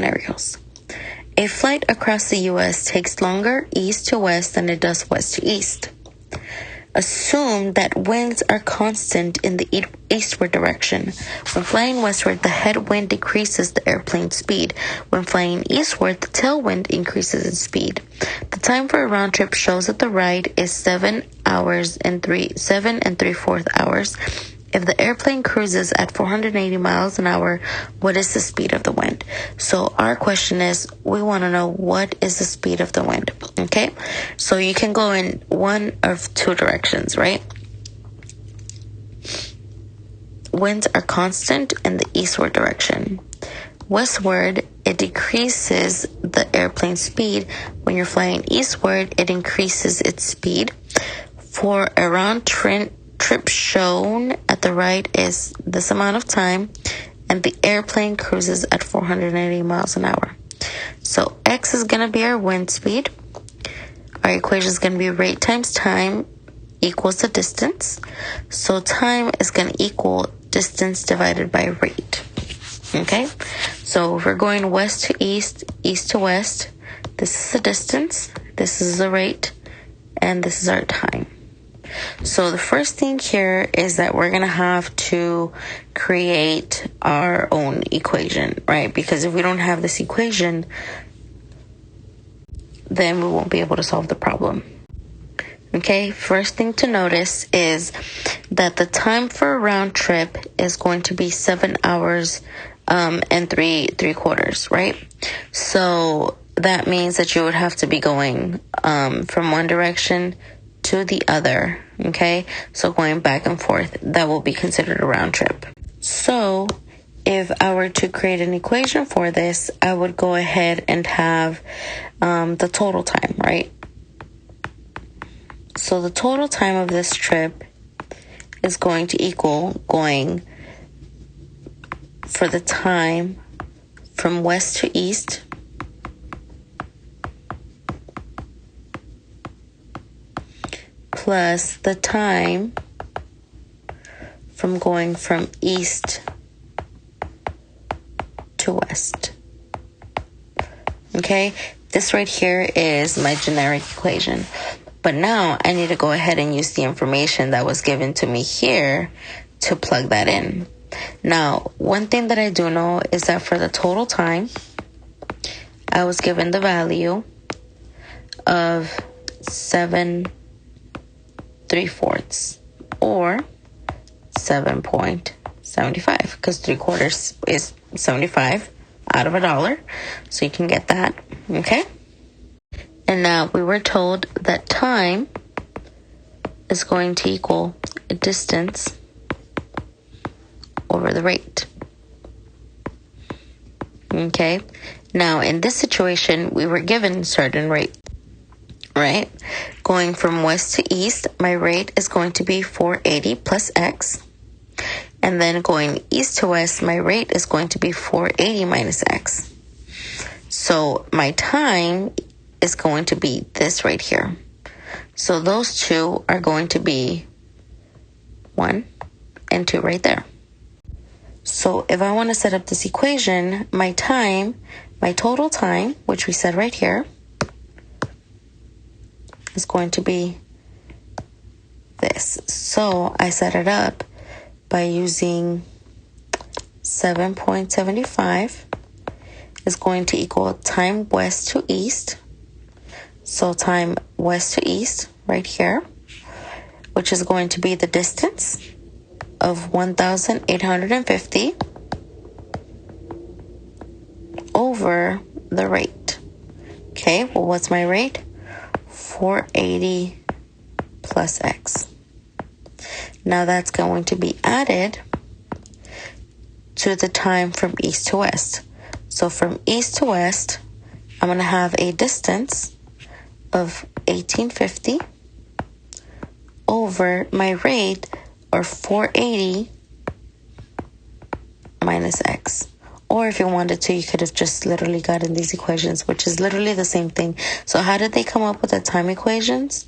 scenarios. A flight across the U.S. takes longer east to west than it does west to east. Assume that winds are constant in the eastward direction. When flying westward, the headwind decreases the airplane's speed. When flying eastward, the tailwind increases its speed. The time for a round trip shows that the ride is 7 and 3/4 hours. If the airplane cruises at 480 miles an hour, what is the speed of the wind? So our question is, we want to know what is the speed of the wind, okay? So you can go in one of two directions, right? Winds are constant in the eastward direction. Westward, it decreases the airplane speed. When you're flying eastward, it increases its speed. For a round trip shown at the right is this amount of time, and the airplane cruises at 480 miles an hour. So X is going to be our wind speed. Our equation is going to be rate times time equals the distance. So time is going to equal distance divided by rate. Okay? So if we're going west to east, east to west, this is the distance, this is the rate, and this is our time. So the first thing here is that we're going to have to create our own equation, right? Because if we don't have this equation, then we won't be able to solve the problem. Okay, first thing to notice is that the time for a round trip is going to be 7 hours and 3/4, right? So that means that you would have to be going from one direction to the other, okay? So going back and forth, that will be considered a round trip. So if I were to create an equation for this, I would go ahead and have the total time, right? So the total time of this trip is going to equal going for the time from west to east plus the time from going from east to west. Okay, this right here is my generic equation. But now I need to go ahead and use the information that was given to me here to plug that in. Now, one thing that I do know is that for the total time, I was given the value of 7/3/4 or 7.75 because 3/4 is 75 out of $1. So you can get that, okay? And now we were told that time is going to equal a distance over the rate. Okay? Now in this situation, we were given certain rate, right? Going from west to east, my rate is going to be 480 plus X. And then going east to west, my rate is going to be 480 minus X. So my time is going to be this right here. So those two are going to be 1 and 2 right there. So if I want to set up this equation, my total time, which we said right here, is going to be this. So I set it up by using 7.75 is going to equal time west to east. So time west to east right here, which is going to be the distance of 1,850 over the rate. Okay, well, what's my rate? 480 plus X. Now that's going to be added to the time from east to west. So from east to west, I'm going to have a distance of 1850 over my rate, or 480 minus X. Or if you wanted to, you could have just literally gotten these equations, which is literally the same thing. So how did they come up with the time equations?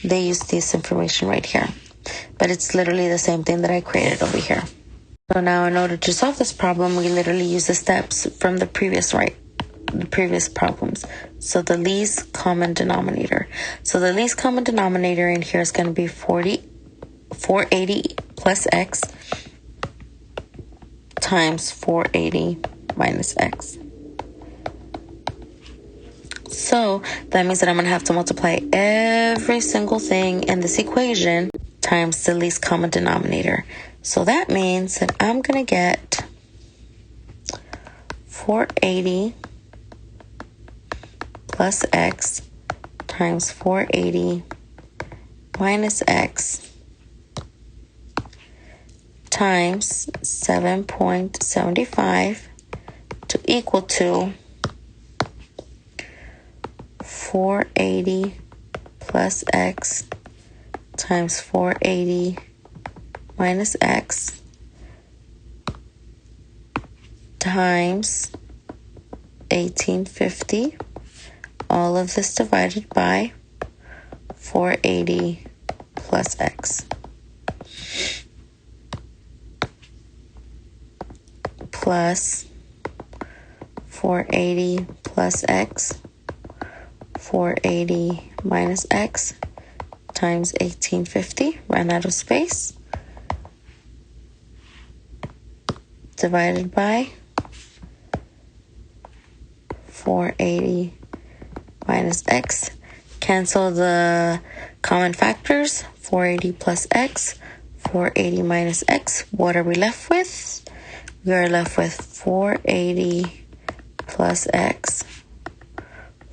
They used this information right here. But it's literally the same thing that I created over here. So now in order to solve this problem, we literally use the steps from the previous the previous problems. So the least common denominator. So the least common denominator in here is going to be 480 plus x times 480 minus x. So that means that I'm going to have to multiply every single thing in this equation times the least common denominator. So that means that I'm going to get 480 plus x times 480 minus x times 7.75 to equal to 480 plus x times 480 minus x times 1850, all of this divided by 480 plus x, plus 480 plus x, 480 minus x times 1850, ran out of space, divided by 480 minus x. Cancel the common factors. 480 plus x, 480 minus x. What are we left with? We are left with 480 plus x,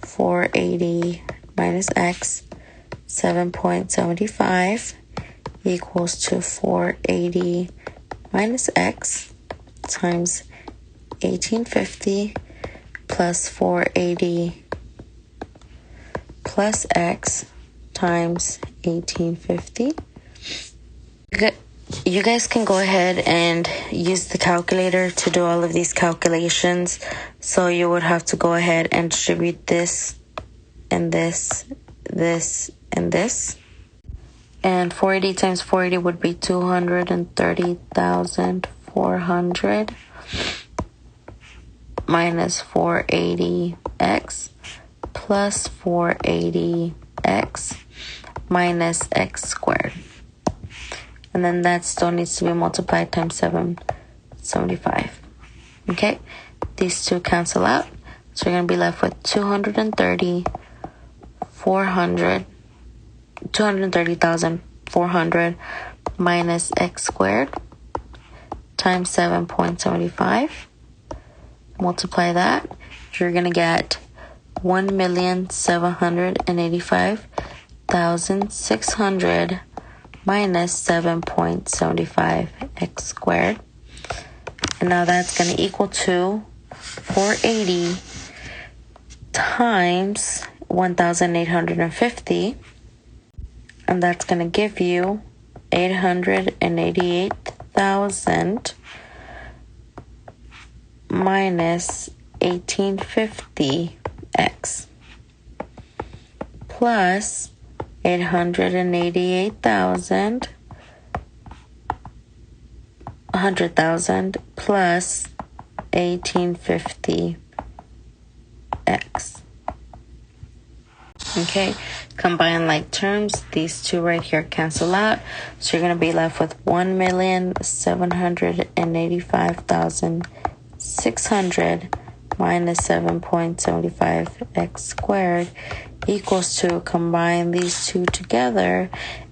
480 minus x, 7.75 equals to 480 minus x times 1850 plus 480 plus x times 1850. You guys can go ahead and use the calculator to do all of these calculations. So you would have to go ahead and distribute this and this, this, and this. And 480 times 480 would be 230,400 minus 480x plus 480x minus x squared. And then that still needs to be multiplied times 775. Okay, these two cancel out. So you're going to be left with 230,400 minus x squared times 7.75. Multiply that. You're going to get 1,785,600 minus 7.75 x squared. And now that's going to equal to 480 times 1,850. And that's going to give you 888,000 minus 1850x plus 888,000, 100,000 plus 1850x. Okay, combine like terms. These two right here cancel out. So you're going to be left with 1,785,600 minus 7.75x squared equals to, combine these two together,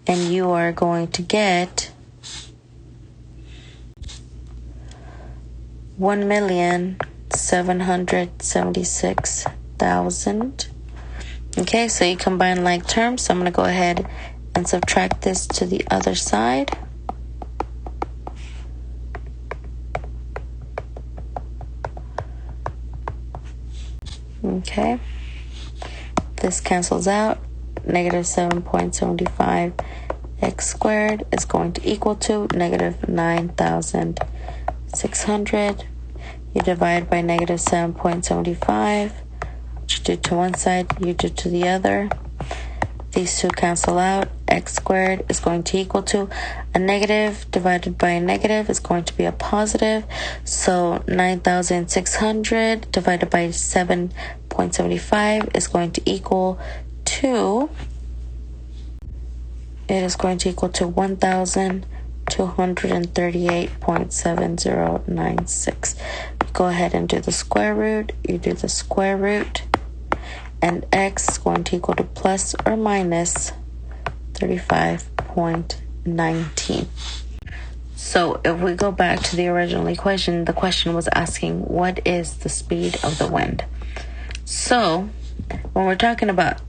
and you are going to get 1,776,000. Okay, so you combine like terms. So I'm going to go ahead and subtract this to the other side. Okay, this cancels out. Negative 7.75 x squared is going to equal to negative 9,600. You divide by negative 7.75. What you do to one side, you do to the other. These two cancel out. X squared is going to equal to a negative divided by a negative is going to be a positive. So 9,600 divided by 7.75 is going to equal to, it is going to equal to 1,238.7096. Go ahead and do the square root. You do the square root. And x is going to equal to plus or minus 35.19. So if we go back to the original equation, the question was asking, what is the speed of the wind? So when we're talking about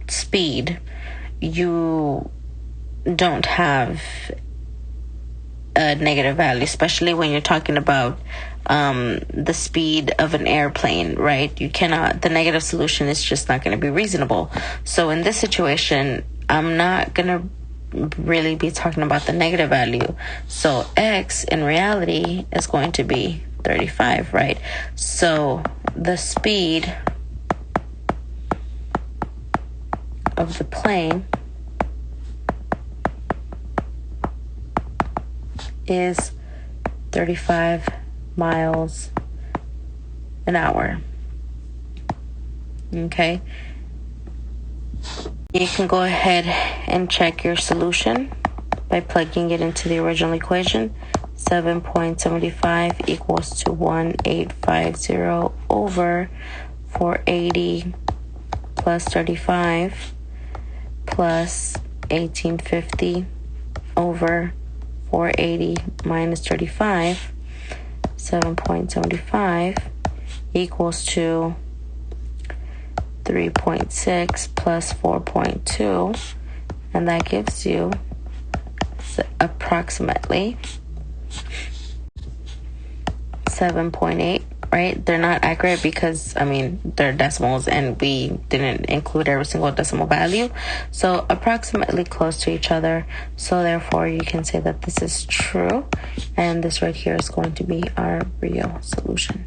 speed, you don't have a negative value, especially when you're talking about the speed of an airplane, right? You cannot, the negative solution is just not going to be reasonable. So in this situation, I'm not going to really be talking about the negative value. So x in reality is going to be 35, right? So the speed of the plane is 35 miles an hour. Okay. You can go ahead and check your solution by plugging it into the original equation. 7.75 equals to 1850 over 480 plus 35 plus 1850 over 480 minus 35. 7.75 equals to 3.6 plus 4.2, and that gives you approximately 7.8, right? They're not accurate because, they're decimals and we didn't include every single decimal value. So approximately close to each other. So therefore you can say that this is true. And this right here is going to be our real solution.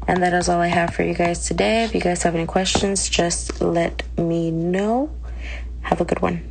And that is all I have for you guys today. If you guys have any questions, just let me know. Have a good one.